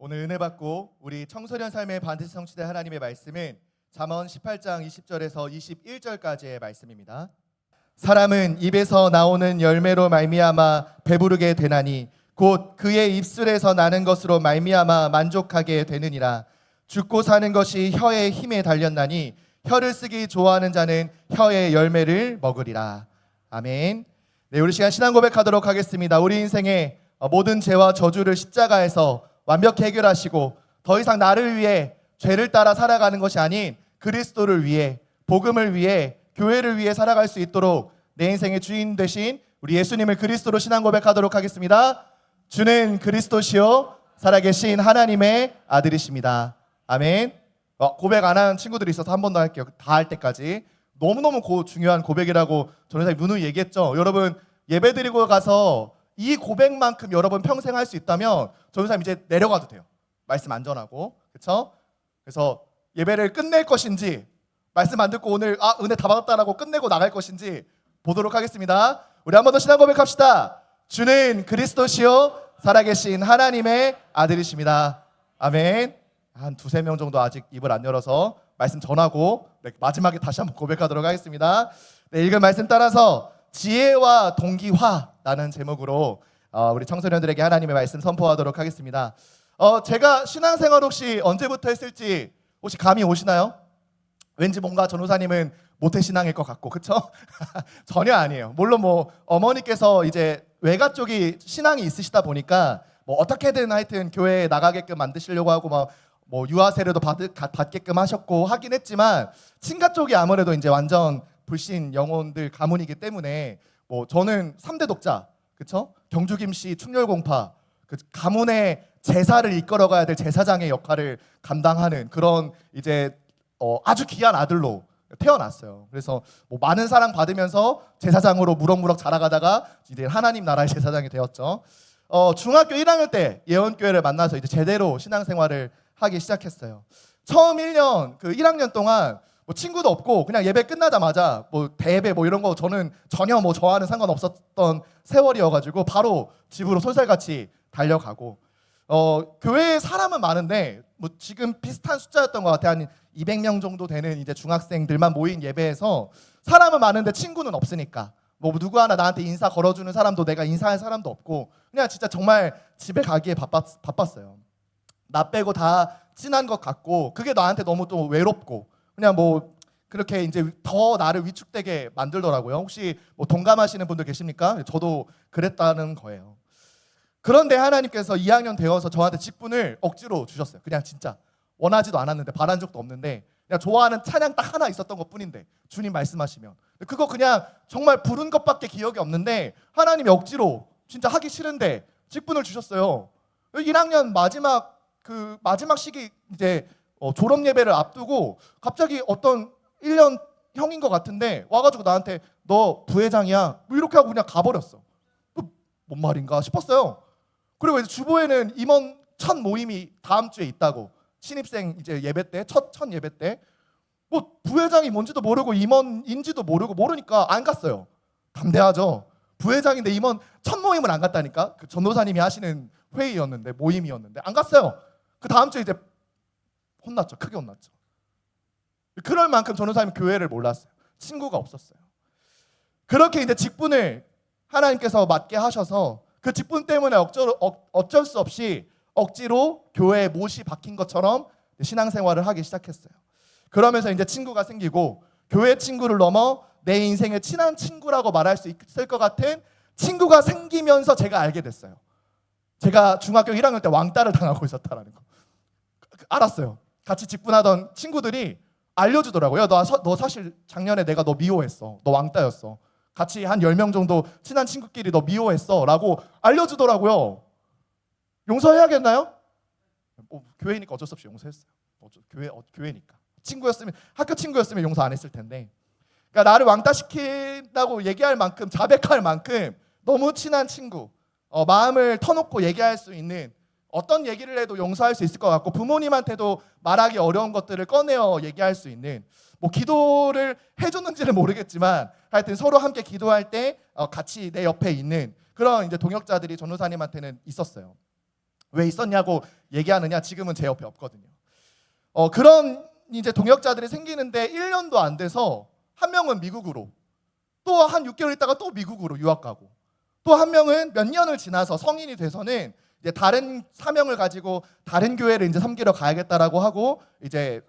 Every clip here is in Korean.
오늘 은혜 받고 우리 청소년 삶의 반드시 성취될 하나님의 말씀은 잠언 18장 20절에서 21절까지의 말씀입니다. 사람은 입에서 나오는 열매로 말미암아 배부르게 되나니 곧 그의 입술에서 나는 것으로 말미암아 만족하게 되느니라. 죽고 사는 것이 혀의 힘에 달렸나니 혀를 쓰기 좋아하는 자는 혀의 열매를 먹으리라. 아멘. 네, 우리 시간 신앙 고백하도록 하겠습니다. 우리 인생의 모든 죄와 저주를 십자가에서 완벽히 해결하시고 더 이상 나를 위해 죄를 따라 살아가는 것이 아닌 그리스도를 위해, 복음을 위해, 교회를 위해 살아갈 수 있도록 내 인생의 주인 되신 우리 예수님을 그리스도로 신앙 고백하도록 하겠습니다. 주는 그리스도시요 살아계신 하나님의 아들이십니다. 아멘. 고백 안 한 친구들이 있어서 한 번 더 할게요. 다 할 때까지. 너무너무 중요한 고백이라고 전도사님 누누이 얘기했죠. 여러분 예배 드리고 가서 이 고백만큼 여러분 평생 할 수 있다면 전도사님 이제 내려가도 돼요. 말씀 안 전하고. 그렇죠? 그래서 예배를 끝낼 것인지 말씀 안 듣고 오늘 은혜 다 받았다라고 끝내고 나갈 것인지 보도록 하겠습니다. 우리 한 번 더 신앙 고백합시다. 주는 그리스도시요 살아계신 하나님의 아들이십니다. 아멘. 한 두세 명 정도 아직 입을 안 열어서 말씀 전하고 마지막에 다시 한번 고백하도록 하겠습니다. 네, 읽은 말씀 따라서 지혜와 동기화라는 제목으로 우리 청소년들에게 하나님의 말씀 선포하도록 하겠습니다. 제가 신앙생활 혹시 언제부터 했을지 혹시 감이 오시나요? 왠지 뭔가 전도사님은 모태신앙일 것 같고, 그렇죠? 전혀 아니에요. 물론 뭐 어머니께서 이제 외가 쪽이 신앙이 있으시다 보니까 뭐 어떻게든 하여튼 교회에 나가게끔 만드시려고 하고 뭐 유아 세례도 받게끔 하셨고 하긴 했지만 친가 쪽이 아무래도 이제 완전 불신 영혼들 가문이기 때문에 뭐 저는 3대 독자, 그렇죠? 경주김씨 충렬공파, 그 가문의 제사를 이끌어가야 될 제사장의 역할을 감당하는 그런 이제 아주 귀한 아들로 태어났어요. 그래서 뭐 많은 사랑 받으면서 제사장으로 무럭무럭 자라가다가 이제 하나님 나라의 제사장이 되었죠. 중학교 1학년 때 예언교회를 만나서 이제 제대로 신앙생활을 하기 시작했어요. 처음 1년 그 1학년 동안 뭐 친구도 없고 그냥 예배 끝나자마자 뭐 대예배 뭐 이런 거 저는 전혀 뭐 저와는 상관없었던 세월이어가지고 바로 집으로 솔살같이 달려가고 교회에 사람은 많은데 뭐 지금 비슷한 숫자였던 것 같아요. 한 200명 정도 되는 이제 중학생들만 모인 예배에서 사람은 많은데 친구는 없으니까 뭐 누구 하나 나한테 인사 걸어주는 사람도 내가 인사할 사람도 없고 그냥 진짜 정말 집에 가기에 바빴어요. 나 빼고 다 친한 것 같고 그게 나한테 너무 또 외롭고 그냥 뭐 그렇게 이제 더 나를 위축되게 만들더라고요. 혹시 뭐 동감하시는 분들 계십니까? 저도 그랬다는 거예요. 그런데 하나님께서 2학년 되어서 저한테 직분을 억지로 주셨어요. 그냥 진짜 원하지도 않았는데 바란 적도 없는데 그냥 좋아하는 찬양 딱 하나 있었던 것뿐인데 주님 말씀하시면 그거 그냥 정말 부른 것밖에 기억이 없는데 하나님이 억지로 진짜 하기 싫은데 직분을 주셨어요. 1학년 마지막 시기 이제 졸업 예배를 앞두고 갑자기 어떤 1년 형인 것 같은데 와가지고 나한테 너 부회장이야 뭐 이렇게 하고 그냥 가버렸어. 뭔 말인가 싶었어요. 그리고 이제 주보에는 임원 첫 모임이 다음 주에 있다고 신입생 이제 예배 때 첫 예배 때 뭐 부회장이 뭔지도 모르고 임원인지도 모르니까 안 갔어요. 담대하죠. 부회장인데 임원 첫 모임을 안 갔다니까. 그 전도사님이 하시는 회의였는데 모임이었는데 안 갔어요. 그 다음 주에 이제 혼났죠. 크게 혼났죠. 그럴 만큼 전도사님은 교회를 몰랐어요. 친구가 없었어요. 그렇게 이제 직분을 하나님께서 맡게 하셔서 그 직분 때문에 어쩔 수 없이 억지로 교회에 못이 박힌 것처럼 신앙생활을 하기 시작했어요. 그러면서 이제 친구가 생기고 교회 친구를 넘어 내 인생의 친한 친구라고 말할 수 있을 것 같은 친구가 생기면서 제가 알게 됐어요. 제가 중학교 1학년 때 왕따를 당하고 있었다라는 거 알았어요. 같이 직분하던 친구들이 알려주더라고요. 너 사실 작년에 내가 너 미워했어. 너 왕따였어. 같이 한 10명 정도 친한 친구끼리 너 미워했어 라고 알려주더라고요. 용서해야겠나요? 교회니까 어쩔 수 없이 용서했어요. 교회니까. 학교 친구였으면 용서 안 했을 텐데. 그러니까 나를 왕따시킨다고 얘기할 만큼 자백할 만큼 너무 친한 친구, 마음을 터놓고 얘기할 수 있는 어떤 얘기를 해도 용서할 수 있을 것 같고 부모님한테도 말하기 어려운 것들을 꺼내어 얘기할 수 있는 뭐 기도를 해줬는지는 모르겠지만 하여튼 서로 함께 기도할 때 같이 내 옆에 있는 그런 이제 동역자들이 전도사님한테는 있었어요. 왜 있었냐고 얘기하느냐? 지금은 제 옆에 없거든요. 그런 이제 동역자들이 생기는데 1년도 안 돼서 한 명은 미국으로, 또 한 6개월 있다가 또 미국으로 유학 가고, 또 한 명은 몇 년을 지나서 성인이 돼서는 이제 다른 사명을 가지고 다른 교회를 이제 섬기러 가야겠다라고 하고, 이제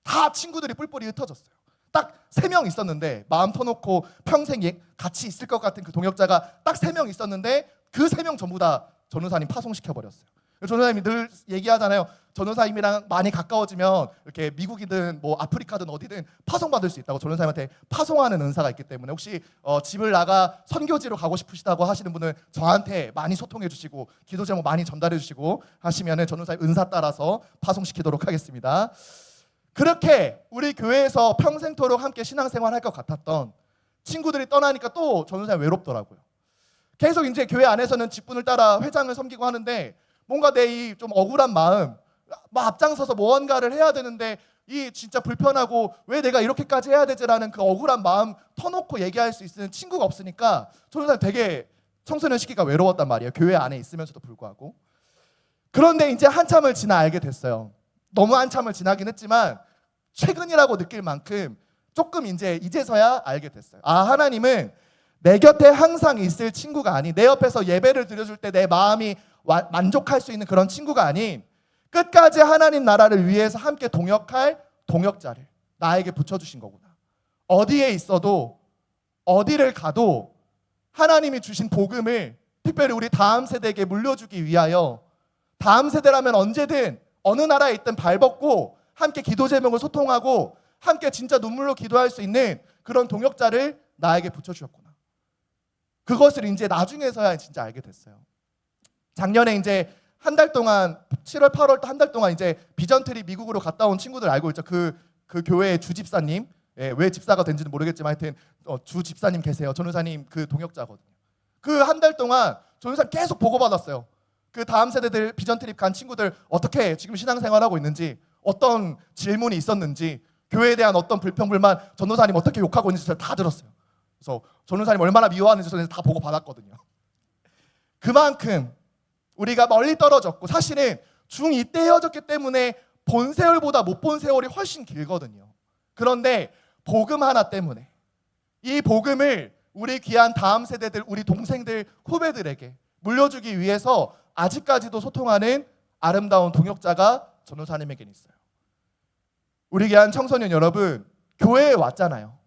다 친구들이 뿔뿔이 흩어졌어요. 딱 3명 있었는데, 마음 터놓고 평생 같이 있을 것 같은 그 동역자가 딱 3명 있었는데, 그 3명 전부 다 전도사님 파송시켜버렸어요. 전도사님이 늘 얘기하잖아요. 전도사님이랑 많이 가까워지면 이렇게 미국이든 뭐 아프리카든 어디든 파송받을 수 있다고. 전도사님한테 파송하는 은사가 있기 때문에, 혹시 집을 나가 선교지로 가고 싶으시다고 하시는 분은 저한테 많이 소통해 주시고 기도 제목 많이 전달해 주시고 하시면은 전도사님 은사 따라서 파송시키도록 하겠습니다. 그렇게 우리 교회에서 평생토록 함께 신앙생활 할 것 같았던 친구들이 떠나니까 또 전도사님 외롭더라고요. 계속 이제 교회 안에서는 직분을 따라 회장을 섬기고 하는데, 뭔가 내 이 좀 억울한 마음, 막 앞장서서 무언가를 해야 되는데 이 진짜 불편하고 왜 내가 이렇게까지 해야 되지라는 그 억울한 마음 터놓고 얘기할 수 있는 친구가 없으니까 저는 되게 청소년 시기가 외로웠단 말이에요. 교회 안에 있으면서도 불구하고. 그런데 이제 한참을 지나 알게 됐어요. 너무 한참을 지나긴 했지만 최근이라고 느낄 만큼 조금 이제서야 알게 됐어요. 하나님은 내 곁에 항상 있을 친구가 아닌, 내 옆에서 예배를 드려줄 때 내 마음이 만족할 수 있는 그런 친구가 아닌, 끝까지 하나님 나라를 위해서 함께 동역할 동역자를 나에게 붙여주신 거구나. 어디에 있어도 어디를 가도 하나님이 주신 복음을 특별히 우리 다음 세대에게 물려주기 위하여, 다음 세대라면 언제든 어느 나라에 있든 발벗고 함께 기도 제목을 소통하고 함께 진짜 눈물로 기도할 수 있는 그런 동역자를 나에게 붙여주셨구나. 그것을 이제 나중에서야 진짜 알게 됐어요. 작년에 이제 한 달 동안 7월 8월 또 한 달 동안 이제 비전 트립 미국으로 갔다 온 친구들 알고 있죠. 그 교회의 주 집사님, 왜 집사가 된지는 모르겠지만 하여튼 주 집사님 계세요. 전도사님 그 동역자거든요. 그 한 달 동안 전도사님 계속 보고받았어요. 그 다음 세대들 비전 트립 간 친구들 어떻게 지금 신앙생활하고 있는지, 어떤 질문이 있었는지, 교회에 대한 어떤 불평불만, 전도사님 어떻게 욕하고 있는지 다 들었어요. 그래서 전도사님 얼마나 미워하는지 저는 다 보고받았거든요. 그만큼 우리가 멀리 떨어졌고, 사실은 중2 때 헤어졌기 때문에 본 세월보다 못 본 세월이 훨씬 길거든요. 그런데 복음 하나 때문에, 이 복음을 우리 귀한 다음 세대들, 우리 동생들, 후배들에게 물려주기 위해서 아직까지도 소통하는 아름다운 동역자가 전도사님에겐 있어요. 우리 귀한 청소년 여러분, 교회에 왔잖아요.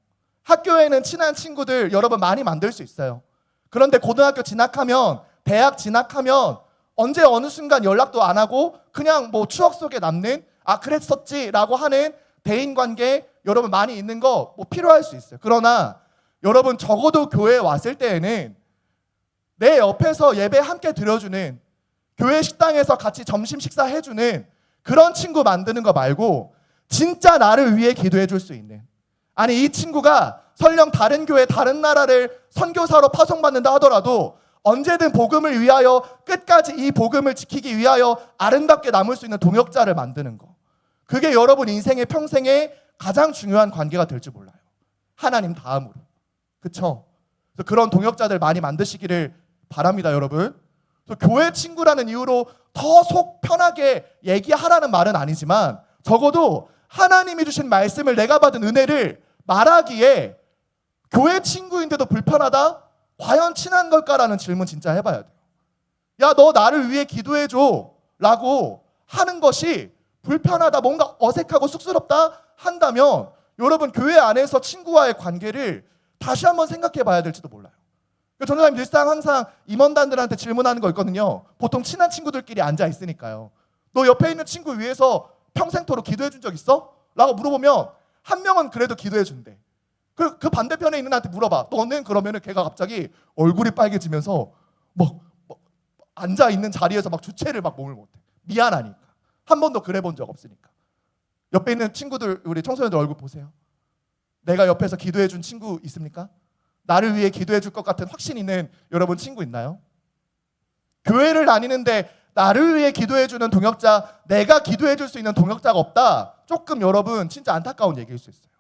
학교에는 친한 친구들 여러분 많이 만들 수 있어요. 그런데 고등학교 진학하면, 대학 진학하면 언제 어느 순간 연락도 안 하고 그냥 뭐 추억 속에 남는, 그랬었지라고 하는 대인관계 여러분 많이 있는 거 뭐 필요할 수 있어요. 그러나 여러분 적어도 교회에 왔을 때에는 내 옆에서 예배 함께 드려주는, 교회 식당에서 같이 점심 식사해주는 그런 친구 만드는 거 말고 진짜 나를 위해 기도해 줄 수 있는, 아니 이 친구가 설령 다른 교회 다른 나라를 선교사로 파송받는다 하더라도 언제든 복음을 위하여, 끝까지 이 복음을 지키기 위하여 아름답게 남을 수 있는 동역자를 만드는 거, 그게 여러분 인생의 평생에 가장 중요한 관계가 될 줄 몰라요. 하나님 다음으로. 그렇죠? 그런 동역자들 많이 만드시기를 바랍니다, 여러분. 교회 친구라는 이유로 더 속 편하게 얘기하라는 말은 아니지만, 적어도 하나님이 주신 말씀을, 내가 받은 은혜를 말하기에 교회 친구인데도 불편하다? 과연 친한 걸까라는 질문 진짜 해봐야 돼요. 야, 너 나를 위해 기도해줘 라고 하는 것이 불편하다, 뭔가 어색하고 쑥스럽다 한다면 여러분 교회 안에서 친구와의 관계를 다시 한번 생각해 봐야 될지도 몰라요. 전도사님 늘상 항상 임원단들한테 질문하는 거 있거든요. 보통 친한 친구들끼리 앉아 있으니까요. 너 옆에 있는 친구 위해서 평생토록 기도해 준 적 있어? 라고 물어보면 한 명은 그래도 기도해 준대. 그 반대편에 있는 애한테 물어봐. 너는? 그러면은 걔가 갑자기 얼굴이 빨개지면서 막 앉아 있는 자리에서 막 주체를 막 몸을 못해. 미안하니까. 한 번도 그래 본 적 없으니까. 옆에 있는 친구들, 우리 청소년들 얼굴 보세요. 내가 옆에서 기도해 준 친구 있습니까? 나를 위해 기도해 줄 것 같은 확신 있는 여러분 친구 있나요? 교회를 다니는데 나를 위해 기도해 주는 동역자, 내가 기도해 줄 수 있는 동역자가 없다. 조금 여러분 진짜 안타까운 얘기일 수 있어요.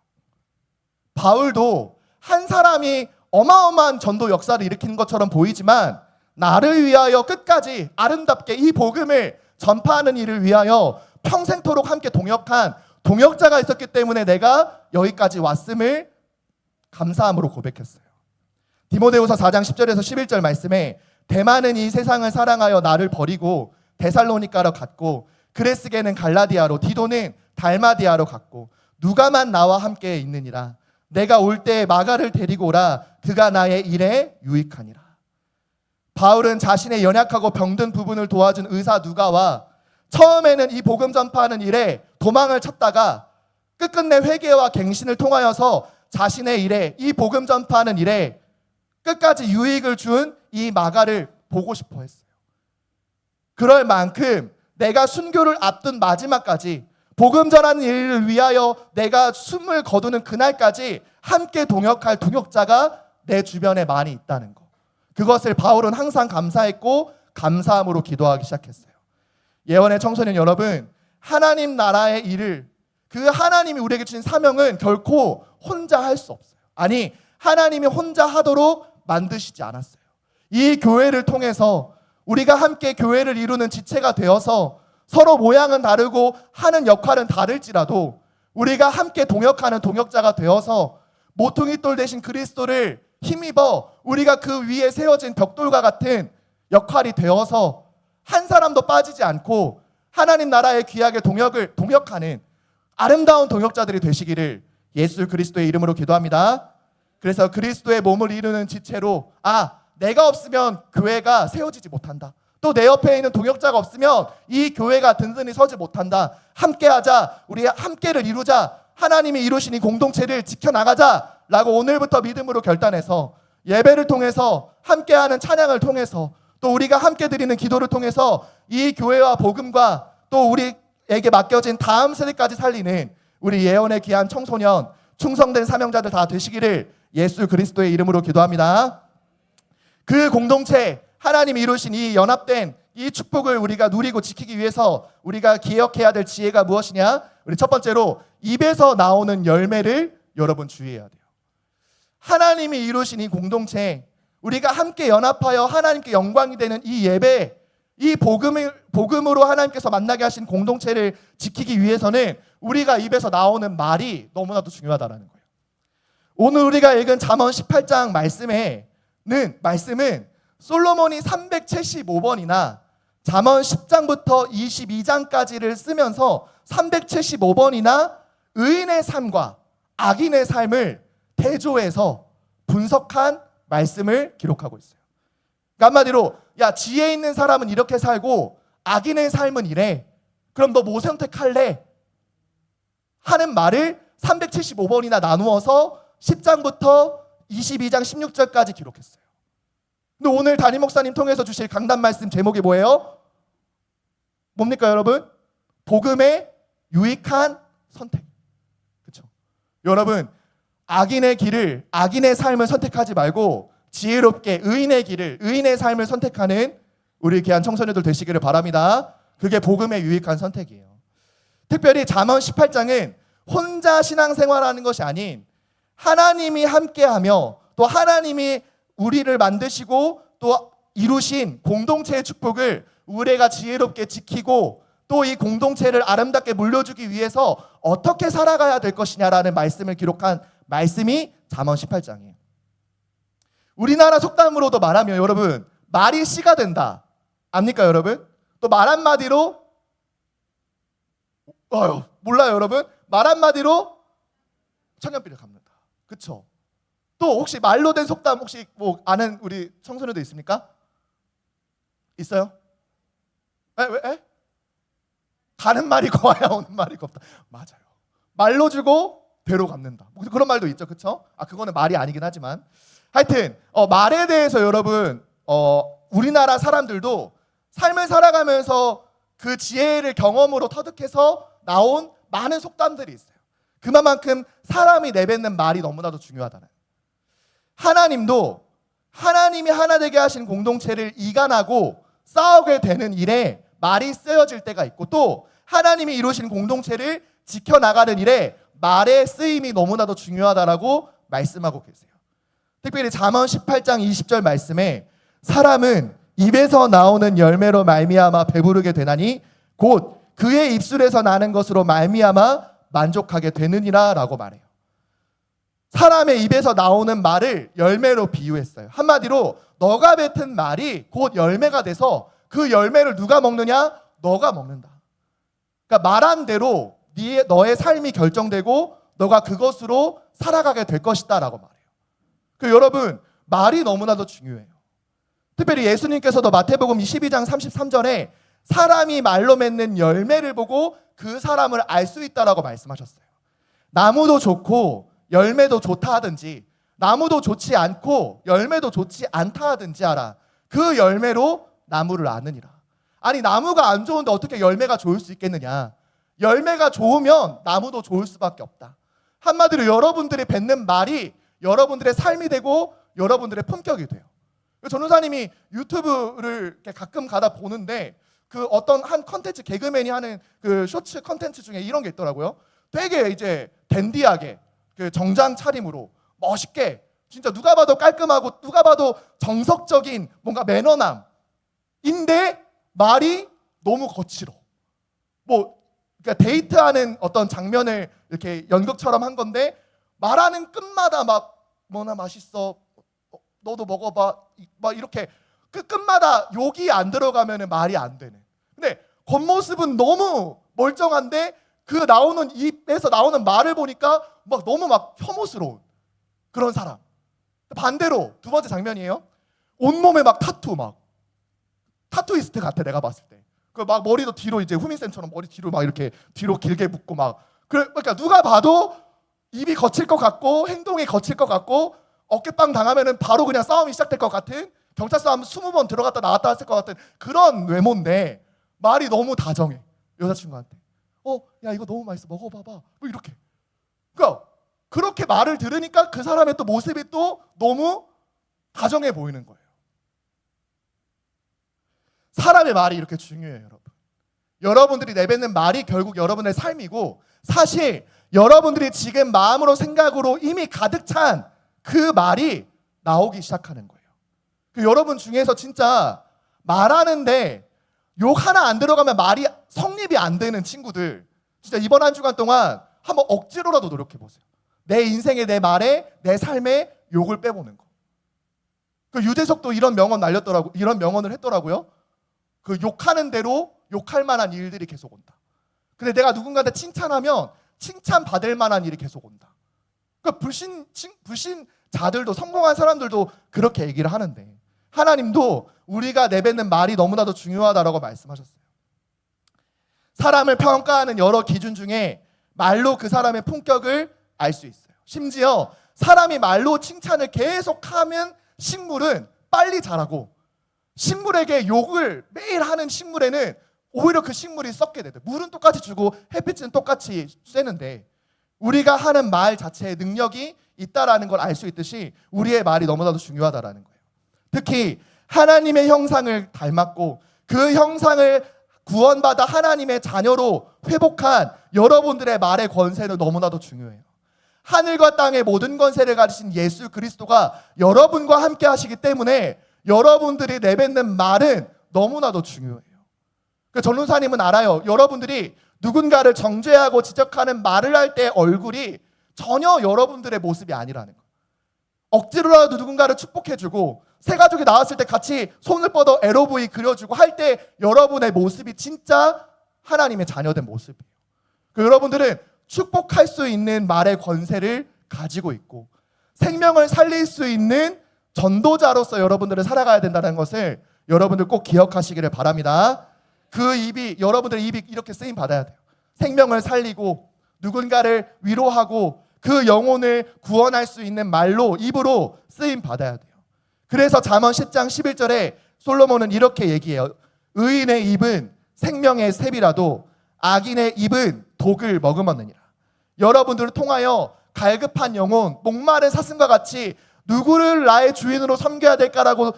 바울도 한 사람이 어마어마한 전도 역사를 일으키는 것처럼 보이지만 나를 위하여 끝까지 아름답게 이 복음을 전파하는 일을 위하여 평생토록 함께 동역한 동역자가 있었기 때문에 내가 여기까지 왔음을 감사함으로 고백했어요. 디모데후서 4장 10절에서 11절 말씀에 데마는 이 세상을 사랑하여 나를 버리고 데살로니가로 갔고 그레스게는 갈라디아로 디도는 달마디아로 갔고 누가만 나와 함께 있느니라. 내가 올 때 마가를 데리고 오라. 그가 나의 일에 유익하니라. 바울은 자신의 연약하고 병든 부분을 도와준 의사 누가와 처음에는 이 복음 전파하는 일에 도망을 쳤다가 끝끝내 회개와 갱신을 통하여서 자신의 일에 이 복음 전파하는 일에 끝까지 유익을 준 이 마가를 보고 싶어 했어요. 그럴 만큼 내가 순교를 앞둔 마지막까지 복음 전하는 일을 위하여 내가 숨을 거두는 그날까지 함께 동역할 동역자가 내 주변에 많이 있다는 것. 그것을 바울은 항상 감사했고 감사함으로 기도하기 시작했어요. 예언의 청소년 여러분, 하나님 나라의 일을 그 하나님이 우리에게 주신 사명은 결코 혼자 할 수 없어요. 아니, 하나님이 혼자 하도록 만드시지 않았어요. 이 교회를 통해서 우리가 함께 교회를 이루는 지체가 되어서 서로 모양은 다르고 하는 역할은 다를지라도 우리가 함께 동역하는 동역자가 되어서 모퉁이돌 대신 그리스도를 힘입어 우리가 그 위에 세워진 벽돌과 같은 역할이 되어서 한 사람도 빠지지 않고 하나님 나라의 귀하게 동역하는 아름다운 동역자들이 되시기를 예수 그리스도의 이름으로 기도합니다. 그래서 그리스도의 몸을 이루는 지체로 내가 없으면 교회가 세워지지 못한다. 또 내 옆에 있는 동역자가 없으면 이 교회가 든든히 서지 못한다. 함께하자. 우리 함께를 이루자. 하나님이 이루신 이 공동체를 지켜나가자 라고 오늘부터 믿음으로 결단해서 예배를 통해서 함께하는 찬양을 통해서 또 우리가 함께 드리는 기도를 통해서 이 교회와 복음과 또 우리에게 맡겨진 다음 세대까지 살리는 우리 예언의 귀한 청소년 충성된 사명자들 다 되시기를 예수 그리스도의 이름으로 기도합니다. 그 공동체 하나님이 이루신 이 연합된 이 축복을 우리가 누리고 지키기 위해서 우리가 기억해야 될 지혜가 무엇이냐? 우리 첫 번째로 입에서 나오는 열매를 여러분 주의해야 돼요. 하나님이 이루신 이 공동체, 우리가 함께 연합하여 하나님께 영광이 되는 이 예배, 이 복음으로 하나님께서 만나게 하신 공동체를 지키기 위해서는 우리가 입에서 나오는 말이 너무나도 중요하다는 거예요. 오늘 우리가 읽은 잠언 18장 말씀은 솔로몬이 375번이나 잠언 10장부터 22장까지를 쓰면서 375번이나 의인의 삶과 악인의 삶을 대조해서 분석한 말씀을 기록하고 있어요. 그러니까 한마디로 지혜 있는 사람은 이렇게 살고 악인의 삶은 이래. 그럼 너 뭐 선택할래? 하는 말을 375번이나 나누어서 10장부터 22장 16절까지 기록했어요. 근데 오늘 담임 목사님 통해서 주실 강단 말씀 제목이 뭐예요? 뭡니까 여러분? 복음의 유익한 선택. 그렇죠? 여러분, 악인의 길을, 악인의 삶을 선택하지 말고 지혜롭게 의인의 길을, 의인의 삶을 선택하는 우리 귀한 청소년들 되시기를 바랍니다. 그게 복음의 유익한 선택이에요. 특별히 잠언 18장은 혼자 신앙생활하는 것이 아닌 하나님이 함께하며 또 하나님이 우리를 만드시고 또 이루신 공동체의 축복을 우리가 지혜롭게 지키고 또 이 공동체를 아름답게 물려주기 위해서 어떻게 살아가야 될 것이냐라는 말씀을 기록한 말씀이 잠언 18장이에요. 우리나라 속담으로도 말하면 여러분, 말이 씨가 된다. 압니까 여러분? 또 말 한마디로 몰라요 여러분? 말 한마디로 천년비를 갚는다. 그쵸? 또 혹시 말로 된 속담 혹시 뭐 아는 우리 청소년들 있습니까? 있어요? 왜? 가는 말이 고와야 오는 말이 곱다. 맞아요. 말로 주고 되로 갚는다. 그런 말도 있죠, 그렇죠? 그거는 말이 아니긴 하지만 하여튼 말에 대해서 여러분 우리나라 사람들도 삶을 살아가면서 그 지혜를 경험으로 터득해서 나온 많은 속담들이 있어요. 그만큼 사람이 내뱉는 말이 너무나도 중요하다는. 하나님도 하나님이 하나 되게 하신 공동체를 이간하고 싸우게 되는 일에 말이 쓰여질 때가 있고 또 하나님이 이루신 공동체를 지켜나가는 일에 말의 쓰임이 너무나도 중요하다라고 말씀하고 계세요. 특별히 잠언 18장 20절 말씀에 사람은 입에서 나오는 열매로 말미암아 배부르게 되나니 곧 그의 입술에서 나는 것으로 말미암아 만족하게 되느니라 라고 말해요. 사람의 입에서 나오는 말을 열매로 비유했어요. 한마디로 너가 뱉은 말이 곧 열매가 돼서 그 열매를 누가 먹느냐? 너가 먹는다. 그러니까 말한 대로 너의 삶이 결정되고 너가 그것으로 살아가게 될 것이다 라고 말해요. 여러분, 말이 너무나도 중요해요. 특별히 예수님께서도 마태복음 22장 33절에 사람이 말로 맺는 열매를 보고 그 사람을 알 수 있다라고 말씀하셨어요. 나무도 좋고 열매도 좋다 하든지 나무도 좋지 않고 열매도 좋지 않다 하든지 알아. 그 열매로 나무를 아느니라. 아니, 나무가 안 좋은데 어떻게 열매가 좋을 수 있겠느냐? 열매가 좋으면 나무도 좋을 수밖에 없다. 한마디로 여러분들이 뱉는 말이 여러분들의 삶이 되고 여러분들의 품격이 돼요. 전도사님이 유튜브를 가끔 가다 보는데 그 어떤 한 컨텐츠, 개그맨이 하는 그 쇼츠 컨텐츠 중에 이런 게 있더라고요. 되게 이제 댄디하게 그 정장 차림으로 멋있게, 진짜 누가 봐도 깔끔하고 누가 봐도 정석적인 뭔가 매너남인데 말이 너무 거칠어. 그러니까 데이트하는 어떤 장면을 이렇게 연극처럼 한 건데 말하는 끝마다 막 뭐나 맛있어, 너도 먹어봐, 막 이렇게 그 끝마다 욕이 안 들어가면 말이 안 되네. 근데 겉모습은 너무 멀쩡한데 그 나오는 입에서 나오는 말을 보니까 막 너무 막 혐오스러운 그런 사람. 반대로 두 번째 장면이에요. 온몸에 막 타투이스트 같아, 내가 봤을 때. 그 막 머리도 뒤로 이제 후민쌤처럼 머리 뒤로 막 이렇게 뒤로 길게 묶고 막. 그러니까 누가 봐도 입이 거칠 것 같고 행동이 거칠 것 같고 어깨빵 당하면은 바로 그냥 싸움이 시작될 것 같은, 경찰서 한 20번 들어갔다 나왔다 했을 것 같은 그런 외모인데 말이 너무 다정해. 여자친구한테 야 이거 너무 맛있어, 먹어봐봐, 뭐 이렇게. 그러니까 그렇게 말을 들으니까 그 사람의 또 모습이 또 너무 다정해 보이는 거예요. 사람의 말이 이렇게 중요해요, 여러분. 여러분들이 내뱉는 말이 결국 여러분의 삶이고, 사실 여러분들이 지금 마음으로 생각으로 이미 가득 찬 그 말이 나오기 시작하는 거예요. 여러분 중에서 진짜 말하는데 욕 하나 안 들어가면 말이 성립이 안 되는 친구들, 진짜 이번 한 주간 동안 한번 억지로라도 노력해 보세요. 내 인생에, 내 말에, 내 삶에 욕을 빼보는 거. 유재석도 이런 명언을 했더라고요. 욕하는 대로 욕할 만한 일들이 계속 온다. 근데 내가 누군가한테 칭찬하면 칭찬받을 만한 일이 계속 온다. 불신자들도, 성공한 사람들도 그렇게 얘기를 하는데, 하나님도 우리가 내뱉는 말이 너무나도 중요하다라고 말씀하셨어요. 사람을 평가하는 여러 기준 중에 말로 그 사람의 품격을 알 수 있어요. 심지어 사람이 말로 칭찬을 계속하면 식물은 빨리 자라고, 식물에게 욕을 매일 하는 식물에는 오히려 그 식물이 썩게 돼요. 물은 똑같이 주고 햇빛은 똑같이 쐬는데 우리가 하는 말 자체에 능력이 있다라는 걸 알 수 있듯이 우리의 말이 너무나도 중요하다라는 거예요. 특히 하나님의 형상을 닮았고 그 형상을 구원받아 하나님의 자녀로 회복한 여러분들의 말의 권세는 너무나도 중요해요. 하늘과 땅의 모든 권세를 가지신 예수 그리스도가 여러분과 함께 하시기 때문에 여러분들이 내뱉는 말은 너무나도 중요해요. 전도사님은 알아요. 여러분들이 누군가를 정죄하고 지적하는 말을 할 때 얼굴이 전혀 여러분들의 모습이 아니라는 거예요. 억지로라도 누군가를 축복해주고 새 가족이 나왔을 때 같이 손을 뻗어 LOV 그려주고 할 때 여러분의 모습이 진짜 하나님의 자녀된 모습이에요. 여러분들은 축복할 수 있는 말의 권세를 가지고 있고 생명을 살릴 수 있는 전도자로서 여러분들은 살아가야 된다는 것을 여러분들 꼭 기억하시기를 바랍니다. 여러분들의 입이 이렇게 쓰임 받아야 돼요. 생명을 살리고 누군가를 위로하고 그 영혼을 구원할 수 있는 말로, 입으로 쓰임 받아야 돼요. 그래서 잠언 10장 11절에 솔로몬은 이렇게 얘기해요. 의인의 입은 생명의 샘이라도 악인의 입은 독을 머금었느니라. 여러분들을 통하여 갈급한 영혼, 목마른 사슴과 같이 누구를 나의 주인으로 섬겨야 될까라고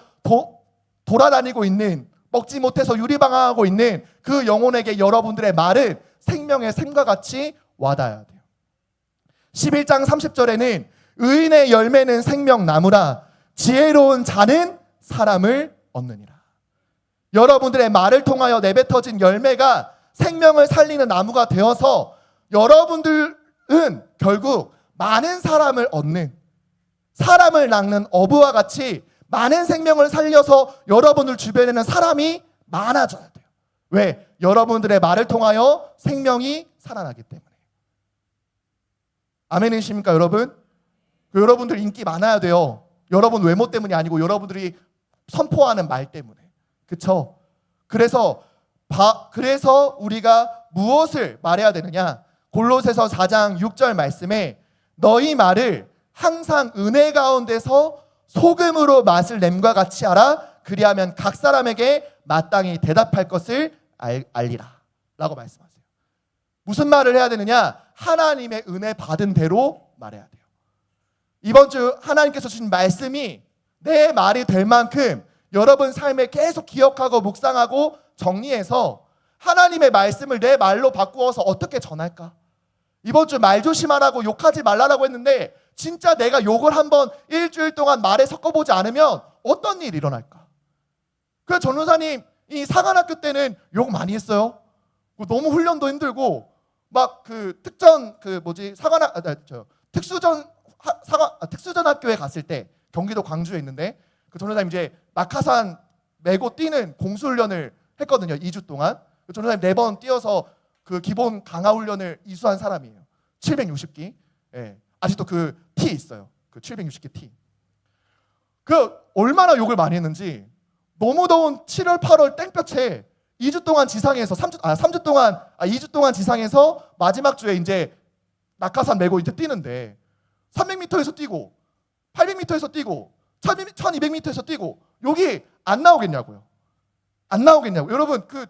돌아다니고 있는, 먹지 못해서 유리방황하고 있는 그 영혼에게 여러분들의 말은 생명의 샘과 같이 와닿아야 돼요. 11장 30절에는 의인의 열매는 생명나무라 지혜로운 자는 사람을 얻느니라. 여러분들의 말을 통하여 내뱉어진 열매가 생명을 살리는 나무가 되어서 여러분들은 결국 많은 사람을 얻는, 사람을 낚는 어부와 같이 많은 생명을 살려서 여러분들 주변에는 사람이 많아져야 돼요. 왜? 여러분들의 말을 통하여 생명이 살아나기 때문에. 아멘이십니까 여러분? 여러분들 인기 많아야 돼요. 여러분 외모 때문이 아니고 여러분들이 선포하는 말 때문에. 그렇죠? 그래서 우리가 무엇을 말해야 되느냐? 골로새서 4장 6절 말씀에 너희 말을 항상 은혜 가운데서 소금으로 맛을 냄과 같이 하라. 그리하면 각 사람에게 마땅히 대답할 것을 알리라 라고 말씀하세요. 무슨 말을 해야 되느냐? 하나님의 은혜 받은 대로 말해야 돼요. 이번 주 하나님께서 주신 말씀이 내 말이 될 만큼 여러분 삶에 계속 기억하고 묵상하고 정리해서 하나님의 말씀을 내 말로 바꾸어서 어떻게 전할까? 이번 주 말 조심하라고, 욕하지 말라고 했는데 진짜 내가 욕을 한번 일주일 동안 말에 섞어보지 않으면 어떤 일이 일어날까? 그래서 전도사님 이 사관학교 때는 욕 많이 했어요. 너무 훈련도 힘들고 막 그 특수전 학교에 갔을 때 경기도 광주에 있는데 그 전도사님 이제 낙하산 메고 뛰는 공수훈련을 했거든요. 2주 동안. 그 전도사님 4번 뛰어서 그 기본 강화 훈련을 이수한 사람이에요. 760기. 예. 아직도 그 티 있어요. 그 760기 티. 그 얼마나 욕을 많이 했는지 너무 더운 7월 8월 땡볕에 2주 동안 지상에서 2주 동안 지상에서 마지막 주에 이제 낙하산 메고 이제 뛰는데 300m에서 뛰고 800m에서 뛰고 1200m에서 뛰고 여기 안 나오겠냐고요. 안 나오겠냐고. 여러분 그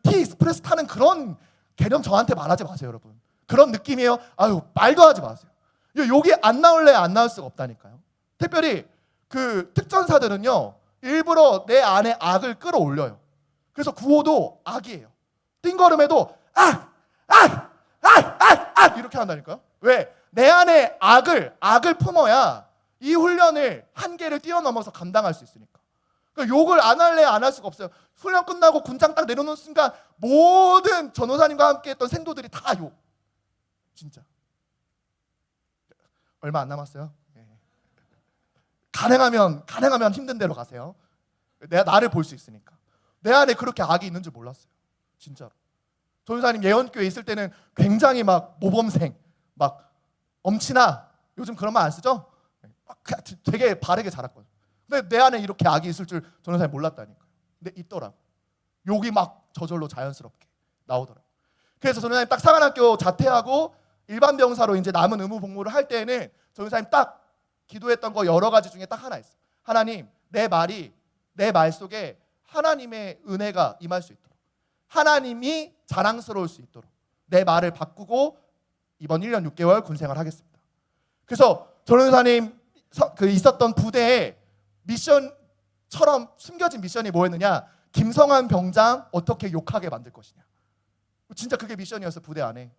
티 익스프레스 타는 그런 개념 저한테 말하지 마세요, 여러분. 그런 느낌이에요. 아유, 말도 하지 마세요. 여기 안 나올래 안 나올 수가 없다니까요. 특별히 그 특전사들은요. 일부러 내 안에 악을 끌어올려요. 그래서 구호도 악이에요. 띵걸음에도 이렇게 한다니까요. 왜? 내 안에 악을 품어야 이 훈련을 한계를 뛰어넘어서 감당할 수 있으니까. 그러니까 욕을 안 할래 안 할 수가 없어요. 훈련 끝나고 군장 딱 내려놓은 순간 모든 전호사님과 함께 했던 생도들이 다 욕. 진짜. 얼마 안 남았어요. 가능하면 힘든 대로 가세요. 나를 볼 수 있으니까. 내 안에 그렇게 악이 있는 줄 몰랐어요. 진짜로. 전도사님 예언교회 있을 때는 굉장히 막 모범생, 막 엄친아, 요즘 그런 말 안 쓰죠? 되게 바르게 자랐거든요. 근데 내 안에 이렇게 악이 있을 줄 전도사님 몰랐다니까요. 근데 있더라고. 욕이 막 저절로 자연스럽게 나오더라고. 그래서 전도사님 딱 사관학교 자퇴하고 일반 병사로 이제 남은 의무 복무를 할 때에는 전도사님 딱 기도했던 거 여러 가지 중에 딱 하나 있어요. 하나님, 내 말 속에 하나님의 은혜가 임할 수 있도록, 하나님이 자랑스러울 수 있도록 내 말을 바꾸고 이번 1년 6개월 군생활 하겠습니다. 그래서 전도사님 그 있었던 부대에 미션처럼 숨겨진 미션이 뭐였느냐? 김성한 병장 어떻게 욕하게 만들 것이냐. 진짜 그게 미션이었어요. 부대 안에.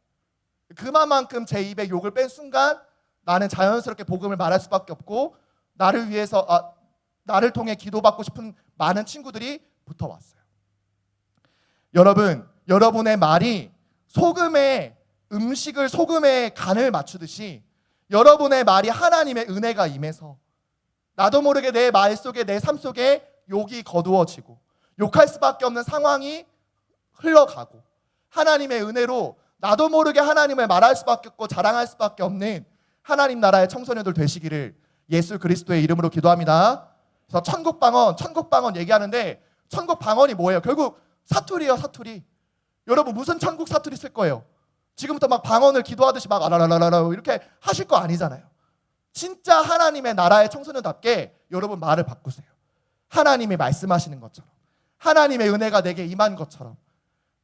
그만큼 제 입에 욕을 뺀 순간 나는 자연스럽게 복음을 말할 수밖에 없고 나를 위해서 나를 통해 기도받고 싶은 많은 친구들이 붙어왔어요. 여러분, 여러분의 말이 음식을 소금에 간을 맞추듯이 여러분의 말이 하나님의 은혜가 임해서 나도 모르게 내 말 속에, 내 삶 속에 욕이 거두어지고 욕할 수밖에 없는 상황이 흘러가고 하나님의 은혜로 나도 모르게 하나님을 말할 수밖에 없고 자랑할 수밖에 없는 하나님 나라의 청소년들 되시기를 예수 그리스도의 이름으로 기도합니다. 그래서 천국 방언 얘기하는데 천국 방언이 뭐예요? 결국 사투리예요, 사투리. 여러분 무슨 천국 사투리 쓸 거예요? 지금부터 막 방언을 기도하듯이 막 아라라라라 이렇게 하실 거 아니잖아요. 진짜 하나님의 나라의 청소년답게 여러분 말을 바꾸세요. 하나님이 말씀하시는 것처럼, 하나님의 은혜가 내게 임한 것처럼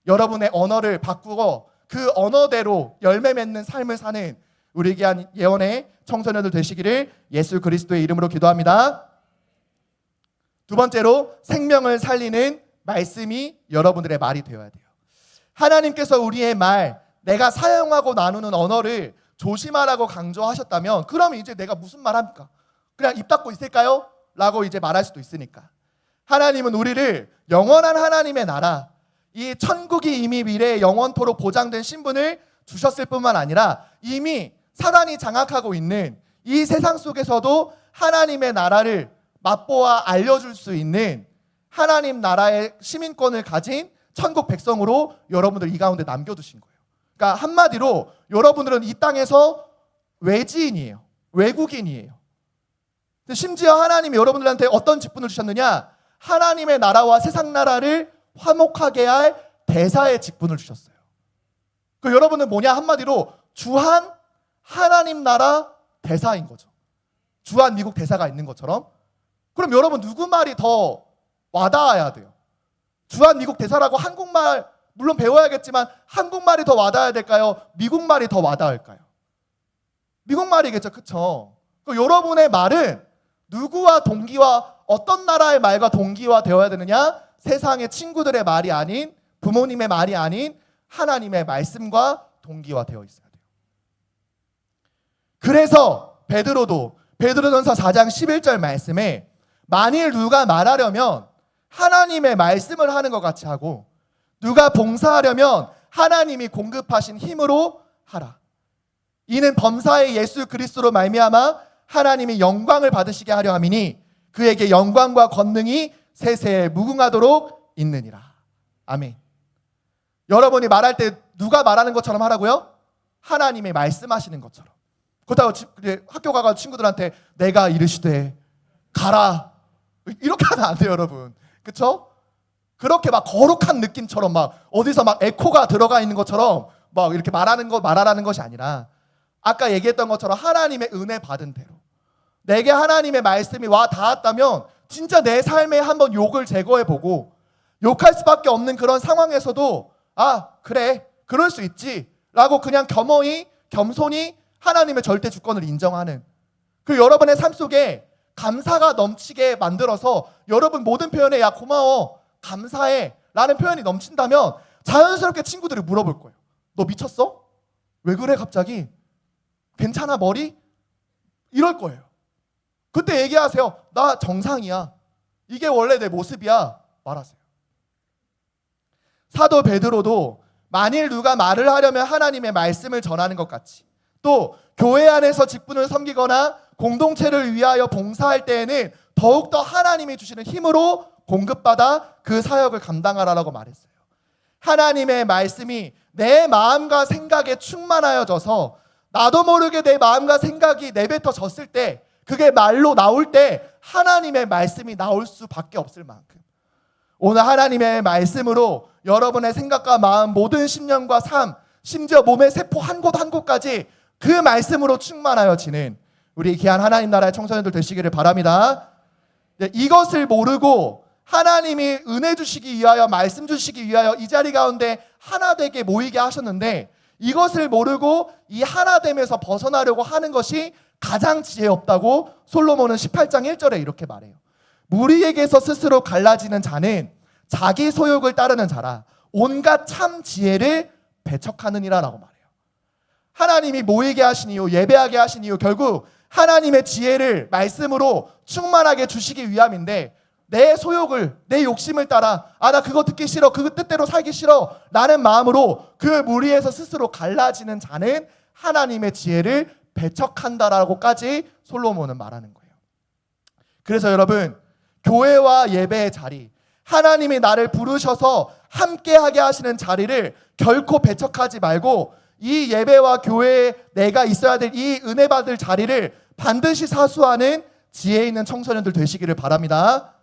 여러분의 언어를 바꾸고 그 언어대로 열매 맺는 삶을 사는 우리 귀한 예언의 청소년들 되시기를 예수 그리스도의 이름으로 기도합니다. 두 번째로 생명을 살리는 말씀이 여러분들의 말이 되어야 돼요. 하나님께서 우리의 말, 내가 사용하고 나누는 언어를 조심하라고 강조하셨다면 그럼 이제 내가 무슨 말 합니까? 그냥 입 닫고 있을까요? 라고 이제 말할 수도 있으니까. 하나님은 우리를 영원한 하나님의 나라, 이 천국이 이미 미래에 영원토록 보장된 신분을 주셨을 뿐만 아니라 이미 사단이 장악하고 있는 이 세상 속에서도 하나님의 나라를 맛보아 알려줄 수 있는 하나님 나라의 시민권을 가진 천국 백성으로 여러분들 이 가운데 남겨두신 거예요. 그러니까 한마디로 여러분들은 이 땅에서 외지인이에요. 외국인이에요. 심지어 하나님이 여러분들한테 어떤 직분을 주셨느냐? 하나님의 나라와 세상 나라를 화목하게 할 대사의 직분을 주셨어요. 그 여러분은 뭐냐? 한마디로 주한 하나님 나라 대사인 거죠. 주한 미국 대사가 있는 것처럼. 그럼 여러분 누구 말이 더 와닿아야 돼요? 주한 미국 대사라고 한국말 물론 배워야겠지만 한국말이 더 와닿아야 될까요? 미국말이 더 와닿을까요? 미국말이겠죠. 그렇죠? 여러분의 말은 누구와 동기와 어떤 나라의 말과 동기화 되어야 되느냐? 세상의 친구들의 말이 아닌, 부모님의 말이 아닌 하나님의 말씀과 동기화 되어 있어야 돼요. 그래서 베드로전서 4장 11절 말씀에 만일 누가 말하려면 하나님의 말씀을 하는 것 같이 하고 누가 봉사하려면 하나님이 공급하신 힘으로 하라. 이는 범사의 예수 그리스도로 말미암아 하나님이 영광을 받으시게 하려 함이니 그에게 영광과 권능이 세세에 무궁하도록 있느니라. 아멘. 여러분이 말할 때 누가 말하는 것처럼 하라고요? 하나님이 말씀하시는 것처럼. 그렇다고 학교 가서 친구들한테 내가 이르시되 가라 이렇게 하면 안 돼요, 여러분. 그렇죠? 그렇게 막 거룩한 느낌처럼 막 어디서 막 에코가 들어가 있는 것처럼 막 이렇게 말하라는 것이 아니라 아까 얘기했던 것처럼 하나님의 은혜 받은 대로 내게 하나님의 말씀이 와 닿았다면 진짜 내 삶에 한번 욕을 제거해보고 욕할 수밖에 없는 그런 상황에서도 아 그래 그럴 수 있지 라고 그냥 겸손히 하나님의 절대 주권을 인정하는 그 여러분의 삶 속에 감사가 넘치게 만들어서 여러분 모든 표현에 야 고마워 감사해 라는 표현이 넘친다면 자연스럽게 친구들이 물어볼 거예요. 너 미쳤어? 왜 그래 갑자기? 괜찮아 머리? 이럴 거예요. 그때 얘기하세요. 나 정상이야. 이게 원래 내 모습이야. 말하세요. 사도 베드로도 만일 누가 말을 하려면 하나님의 말씀을 전하는 것 같이 또 교회 안에서 직분을 섬기거나 공동체를 위하여 봉사할 때에는 더욱더 하나님이 주시는 힘으로 공급받아 그 사역을 감당하라고 말했어요. 하나님의 말씀이 내 마음과 생각에 충만하여져서 나도 모르게 내 마음과 생각이 내뱉어졌을 때 그게 말로 나올 때 하나님의 말씀이 나올 수밖에 없을 만큼 오늘 하나님의 말씀으로 여러분의 생각과 마음 모든 심령과 삶 심지어 몸의 세포 한 곳 한 곳까지 그 말씀으로 충만하여지는 우리 귀한 하나님 나라의 청소년들 되시기를 바랍니다. 이것을 모르고 하나님이 은혜 주시기 위하여 말씀 주시기 위하여 이 자리 가운데 하나 되게 모이게 하셨는데 이것을 모르고 이 하나됨에서 벗어나려고 하는 것이 가장 지혜 없다고 솔로몬은 18장 1절에 이렇게 말해요. 무리에게서 스스로 갈라지는 자는 자기 소욕을 따르는 자라 온갖 참 지혜를 배척하느니라 라고 말해요. 하나님이 모이게 하신 이유 예배하게 하신 이유 결국 하나님의 지혜를 말씀으로 충만하게 주시기 위함인데 내 소욕을 내 욕심을 따라 나 그거 듣기 싫어 그 뜻대로 살기 싫어 라는 마음으로 그 무리에서 스스로 갈라지는 자는 하나님의 지혜를 배척한다라고까지 솔로몬은 말하는 거예요. 그래서 여러분 교회와 예배의 자리 하나님이 나를 부르셔서 함께하게 하시는 자리를 결코 배척하지 말고 이 예배와 교회에 내가 있어야 될 이 은혜 받을 자리를 반드시 사수하는 지혜 있는 청소년들 되시기를 바랍니다.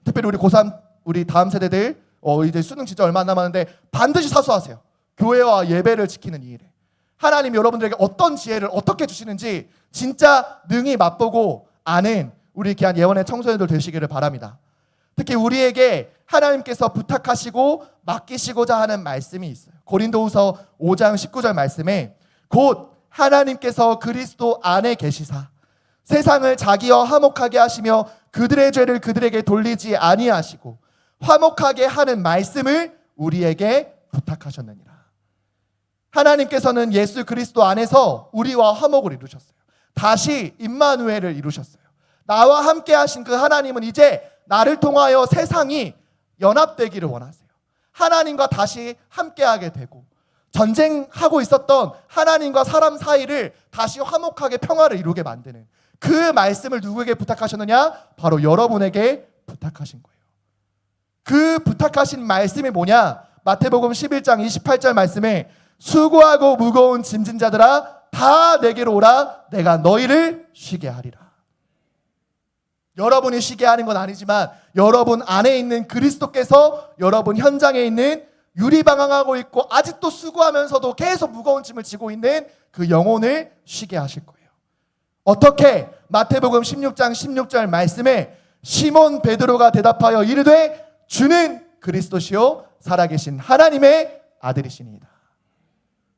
특별히 우리 고3 우리 다음 세대들 이제 수능 진짜 얼마 안 남았는데 반드시 사수하세요. 교회와 예배를 지키는 이 일에 하나님 여러분들에게 어떤 지혜를 어떻게 주시는지 진짜 능히 맛보고 아는 우리 귀한 예언의 청소년들 되시기를 바랍니다. 특히 우리에게 하나님께서 부탁하시고 맡기시고자 하는 말씀이 있어요. 고린도후서 5장 19절 말씀에 곧 하나님께서 그리스도 안에 계시사 세상을 자기와 화목하게 하시며 그들의 죄를 그들에게 돌리지 아니하시고 화목하게 하는 말씀을 우리에게 부탁하셨느니라. 하나님께서는 예수 그리스도 안에서 우리와 화목을 이루셨어요. 다시 임마누엘을 이루셨어요. 나와 함께 하신 그 하나님은 이제 나를 통하여 세상이 연합되기를 원하세요. 하나님과 다시 함께하게 되고 전쟁하고 있었던 하나님과 사람 사이를 다시 화목하게 평화를 이루게 만드는 그 말씀을 누구에게 부탁하셨느냐? 바로 여러분에게 부탁하신 거예요. 그 부탁하신 말씀이 뭐냐? 마태복음 11장 28절 말씀에 수고하고 무거운 짐진 자들아 다 내게로 오라 내가 너희를 쉬게 하리라. 여러분이 쉬게 하는 건 아니지만 여러분 안에 있는 그리스도께서 여러분 현장에 있는 유리방황하고 있고 아직도 수고하면서도 계속 무거운 짐을 지고 있는 그 영혼을 쉬게 하실 거예요. 어떻게? 마태복음 16장 16절 말씀에 시몬 베드로가 대답하여 이르되 주는 그리스도시요 살아계신 하나님의 아들이시니이다.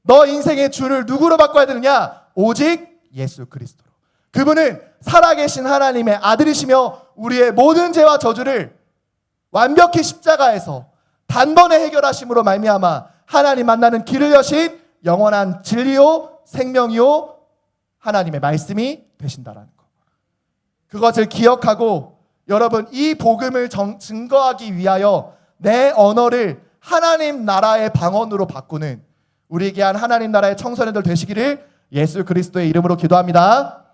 너 인생의 주를 누구로 바꿔야 되느냐? 오직 예수 그리스도로. 그분은 살아계신 하나님의 아들이시며 우리의 모든 죄와 저주를 완벽히 십자가에서 단번에 해결하심으로 말미암아 하나님 만나는 길을 여신 영원한 진리요 생명이요 하나님의 말씀이 되신다라는 것. 그것을 기억하고 여러분 이 복음을 증거하기 위하여 내 언어를 하나님 나라의 방언으로 바꾸는 우리 귀한 하나님 나라의 청소년들 되시기를 예수 그리스도의 이름으로 기도합니다.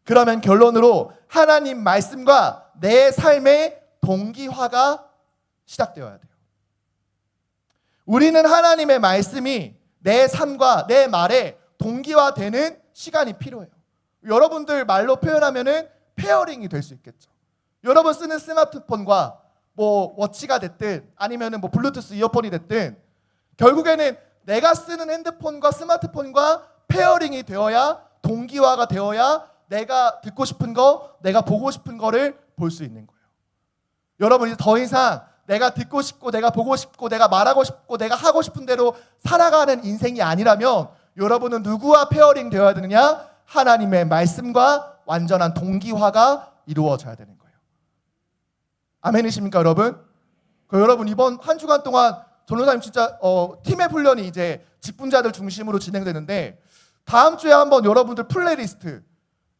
그러면 결론으로 하나님 말씀과 내 삶의 동기화가 시작되어야 돼요. 우리는 하나님의 말씀이 내 삶과 내 말에 동기화되는 시간이 필요해요. 여러분들 말로 표현하면은 페어링이 될 수 있겠죠. 여러분 쓰는 스마트폰과 뭐 워치가 됐든 아니면은 뭐 블루투스 이어폰이 됐든 결국에는 내가 쓰는 핸드폰과 스마트폰과 페어링이 되어야 동기화가 되어야 내가 듣고 싶은 거, 내가 보고 싶은 거를 볼 수 있는 거예요. 여러분 이제 더 이상 내가 듣고 싶고 내가 보고 싶고 내가 말하고 싶고 내가 하고 싶은 대로 살아가는 인생이 아니라면 여러분은 누구와 페어링 되어야 되느냐? 하나님의 말씀과 완전한 동기화가 이루어져야 되는 거예요. 아멘이십니까 여러분? 여러분 이번 한 주간 동안 전도사님 진짜 팀의 훈련이 이제 직분자들 중심으로 진행되는데 다음 주에 한번 여러분들 플레이리스트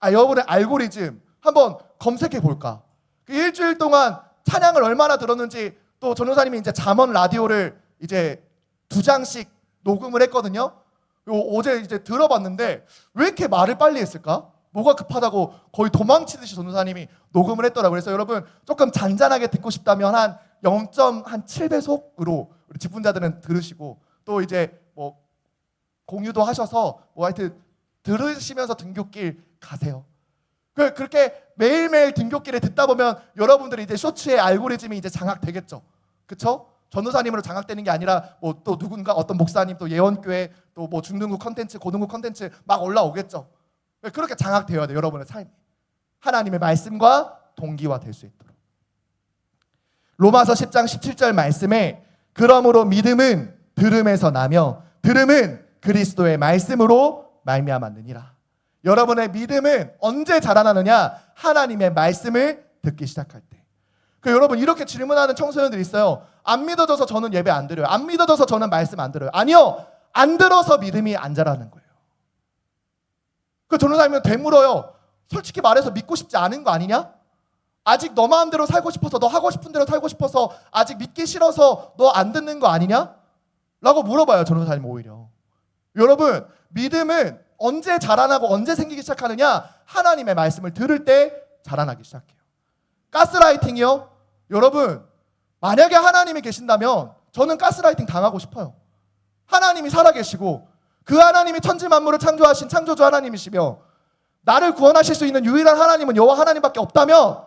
여러분의 알고리즘 한번 검색해 볼까? 그 일주일 동안 찬양을 얼마나 들었는지 또 전도사님이 이제 잠언 라디오를 이제 2장씩 녹음을 했거든요. 어제 이제 들어봤는데 왜 이렇게 말을 빨리 했을까? 뭐가 급하다고 거의 도망치듯이 전도사님이 녹음을 했더라고요. 그래서 여러분 조금 잔잔하게 듣고 싶다면 한 0.7배속으로 우리 직분자들은 들으시고 또 이제 뭐 공유도 하셔서 뭐 하여튼 들으시면서 등굣길 가세요. 그렇게 매일매일 등굣길에 듣다 보면 여러분들이 이제 쇼츠의 알고리즘이 이제 장악되겠죠. 그렇죠? 전도사님으로 장악되는 게 아니라 뭐 또 누군가 어떤 목사님 또 예원교회 또 뭐 중등부 컨텐츠 고등부 컨텐츠 막 올라오겠죠. 그렇게 장악되어야 돼요. 여러분의 삶이 하나님의 말씀과 동기화 될 수 있도록. 로마서 10장 17절 말씀에 그러므로 믿음은 들음에서 나며 들음은 그리스도의 말씀으로 말미암았느니라. 여러분의 믿음은 언제 자라나느냐? 하나님의 말씀을 듣기 시작할 때. 여러분 이렇게 질문하는 청소년들이 있어요. 안 믿어져서 저는 예배 안 드려요. 안 믿어져서 저는 말씀 안 들어요. 아니요. 안 들어서 믿음이 안 자라는 거예요. 전도사님은 되물어요. 솔직히 말해서 믿고 싶지 않은 거 아니냐? 아직 너 마음대로 살고 싶어서 너 하고 싶은 대로 살고 싶어서 아직 믿기 싫어서 너 안 듣는 거 아니냐? 라고 물어봐요. 전도사님 오히려. 여러분 믿음은 언제 자라나고 언제 생기기 시작하느냐? 하나님의 말씀을 들을 때 자라나기 시작해요. 가스라이팅이요? 여러분 만약에 하나님이 계신다면 저는 가스라이팅 당하고 싶어요. 하나님이 살아계시고 그 하나님이 천지 만물을 창조하신 창조주 하나님이시며 나를 구원하실 수 있는 유일한 하나님은 여호와 하나님밖에 없다면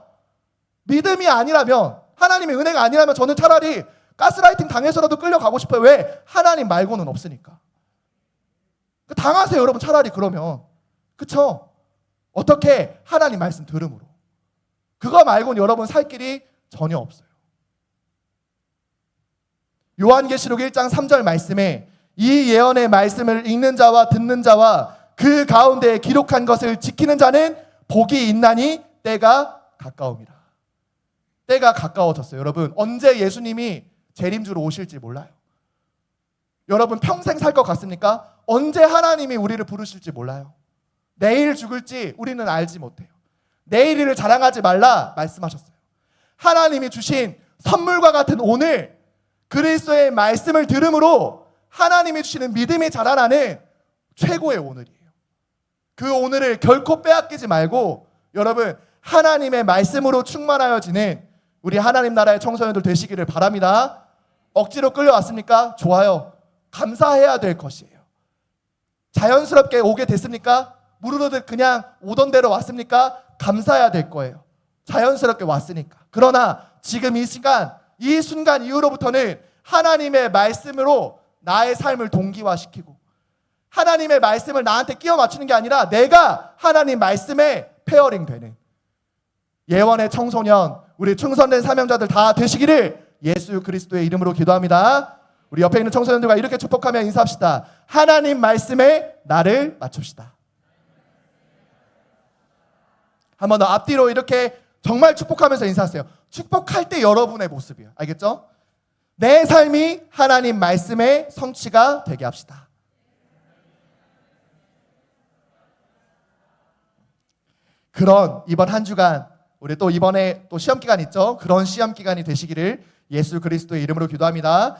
믿음이 아니라면 하나님의 은혜가 아니라면 저는 차라리 가스라이팅 당해서라도 끌려가고 싶어요. 왜? 하나님 말고는 없으니까. 당하세요 여러분 차라리 그러면. 그쵸? 어떻게? 하나님 말씀 들음으로. 그거 말고는 여러분 살 길이 전혀 없어요. 요한계시록 1장 3절 말씀에 이 예언의 말씀을 읽는 자와 듣는 자와 그 가운데에 기록한 것을 지키는 자는 복이 있나니 때가 가까움이라. 때가 가까워졌어요. 여러분 언제 예수님이 재림주로 오실지 몰라요. 여러분 평생 살 것 같습니까? 언제 하나님이 우리를 부르실지 몰라요. 내일 죽을지 우리는 알지 못해요. 내일 일을 자랑하지 말라 말씀하셨어요. 하나님이 주신 선물과 같은 오늘, 그리스도의 말씀을 들음으로 하나님이 주시는 믿음이 자라나는 최고의 오늘이에요. 그 오늘을 결코 빼앗기지 말고 여러분 하나님의 말씀으로 충만하여지는 우리 하나님 나라의 청소년들 되시기를 바랍니다. 억지로 끌려왔습니까? 좋아요. 감사해야 될 것이에요. 자연스럽게 오게 됐습니까? 무르르듯 그냥 오던 대로 왔습니까? 감사해야 될 거예요. 자연스럽게 왔으니까. 그러나 지금 이 시간, 이 순간 이후로부터는 하나님의 말씀으로 나의 삶을 동기화시키고 하나님의 말씀을 나한테 끼워 맞추는 게 아니라 내가 하나님 말씀에 페어링 되는 예원의 청소년, 우리 충성된 사명자들 다 되시기를 예수 그리스도의 이름으로 기도합니다. 우리 옆에 있는 청소년들과 이렇게 축복하며 인사합시다. 하나님 말씀에 나를 맞춥시다. 한 번 더 앞뒤로 이렇게 정말 축복하면서 인사하세요. 축복할 때 여러분의 모습이에요. 알겠죠? 내 삶이 하나님 말씀의 성취가 되게 합시다. 그런 이번 한 주간 우리 또 이번에 또 시험 기간 있죠? 그런 시험 기간이 되시기를 예수 그리스도의 이름으로 기도합니다.